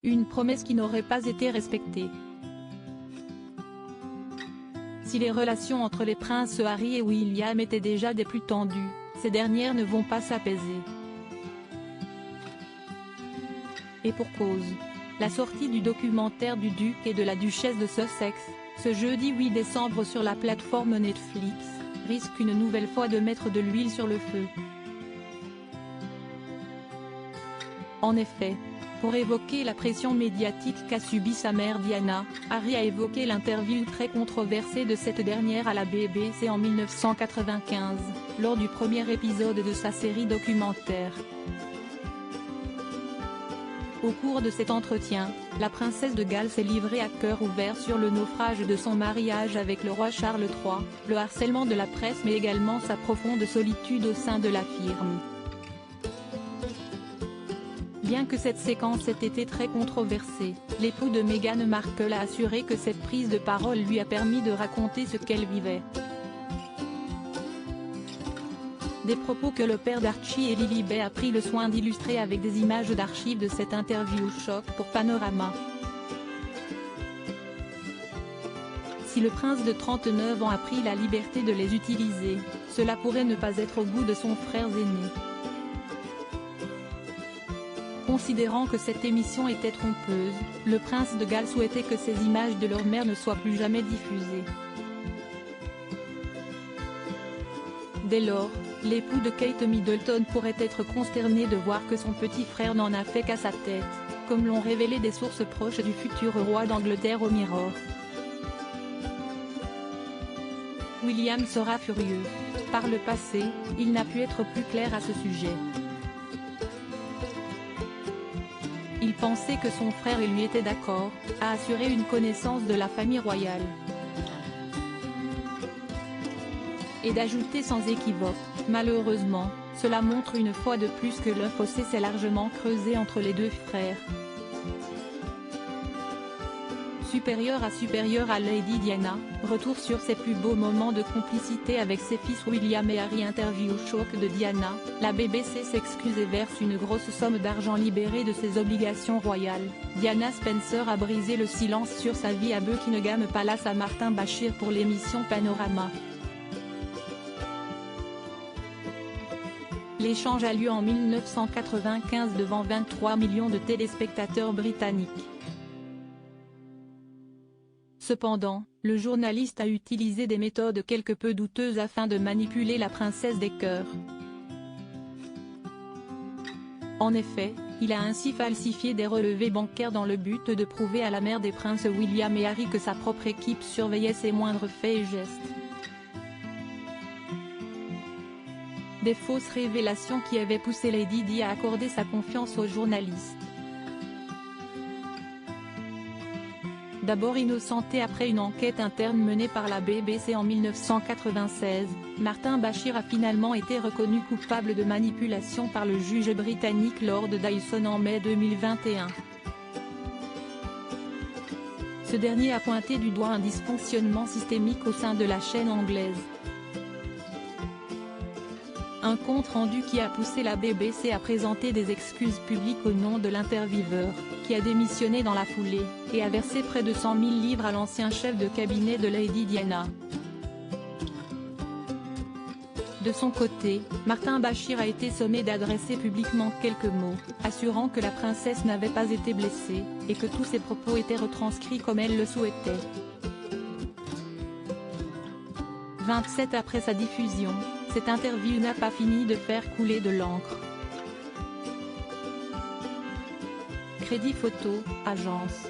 Une promesse qui n'aurait pas été respectée. Si les relations entre les princes Harry et William étaient déjà des plus tendues, ces dernières ne vont pas s'apaiser. Et pour cause. La sortie du documentaire du duc et de la duchesse de Sussex, ce jeudi 8 décembre sur la plateforme Netflix, risque une nouvelle fois de mettre de l'huile sur le feu. En effet, pour évoquer la pression médiatique qu'a subie sa mère Diana, Harry a évoqué l'interview très controversée de cette dernière à la BBC en 1995, lors du premier épisode de sa série documentaire. Au cours de cet entretien, la princesse de Galles s'est livrée à cœur ouvert sur le naufrage de son mariage avec le roi Charles III, le harcèlement de la presse mais également sa profonde solitude au sein de la firme. Bien que cette séquence ait été très controversée, l'époux de Meghan Markle a assuré que cette prise de parole lui a permis de raconter ce qu'elle vivait. Des propos que le père d'Archie et Lilibet a pris le soin d'illustrer avec des images d'archives de cette interview choc pour Panorama. Si le prince de 39 ans a pris la liberté de les utiliser, cela pourrait ne pas être au goût de son frère aîné. Considérant que cette émission était trompeuse, le prince de Galles souhaitait que ces images de leur mère ne soient plus jamais diffusées. Dès lors, l'époux de Kate Middleton pourrait être consterné de voir que son petit frère n'en a fait qu'à sa tête, comme l'ont révélé des sources proches du futur roi d'Angleterre au Mirror. William sera furieux. Par le passé, il n'a pu être plus clair à ce sujet. Il pensait que son frère et lui étaient d'accord, a assuré une connaissance de la famille royale. Et d'ajouter sans équivoque, malheureusement, cela montre une fois de plus que le fossé s'est largement creusé entre les deux frères. Supérieur à Lady Diana, retour sur ses plus beaux moments de complicité avec ses fils William et Harry. Interview choc de Diana, la BBC s'excuse et verse une grosse somme d'argent libérée de ses obligations royales. Diana Spencer a brisé le silence sur sa vie à Buckingham Palace à Martin Bashir pour l'émission Panorama. L'échange a lieu en 1995 devant 23 millions de téléspectateurs britanniques. Cependant, le journaliste a utilisé des méthodes quelque peu douteuses afin de manipuler la princesse des cœurs. En effet, il a ainsi falsifié des relevés bancaires dans le but de prouver à la mère des princes William et Harry que sa propre équipe surveillait ses moindres faits et gestes. Des fausses révélations qui avaient poussé Lady Di à accorder sa confiance aux journalistes. D'abord innocenté après une enquête interne menée par la BBC en 1996, Martin Bashir a finalement été reconnu coupable de manipulation par le juge britannique Lord Dyson en mai 2021. Ce dernier a pointé du doigt un dysfonctionnement systémique au sein de la chaîne anglaise. Un compte-rendu qui a poussé la BBC à présenter des excuses publiques au nom de l'intervieweur, qui a démissionné dans la foulée, et a versé près de 100 000 livres à l'ancien chef de cabinet de Lady Diana. De son côté, Martin Bashir a été sommé d'adresser publiquement quelques mots, assurant que la princesse n'avait pas été blessée, et que tous ses propos étaient retranscrits comme elle le souhaitait. 27 après sa diffusion, cette interview n'a pas fini de faire couler de l'encre. Crédit photo, agence.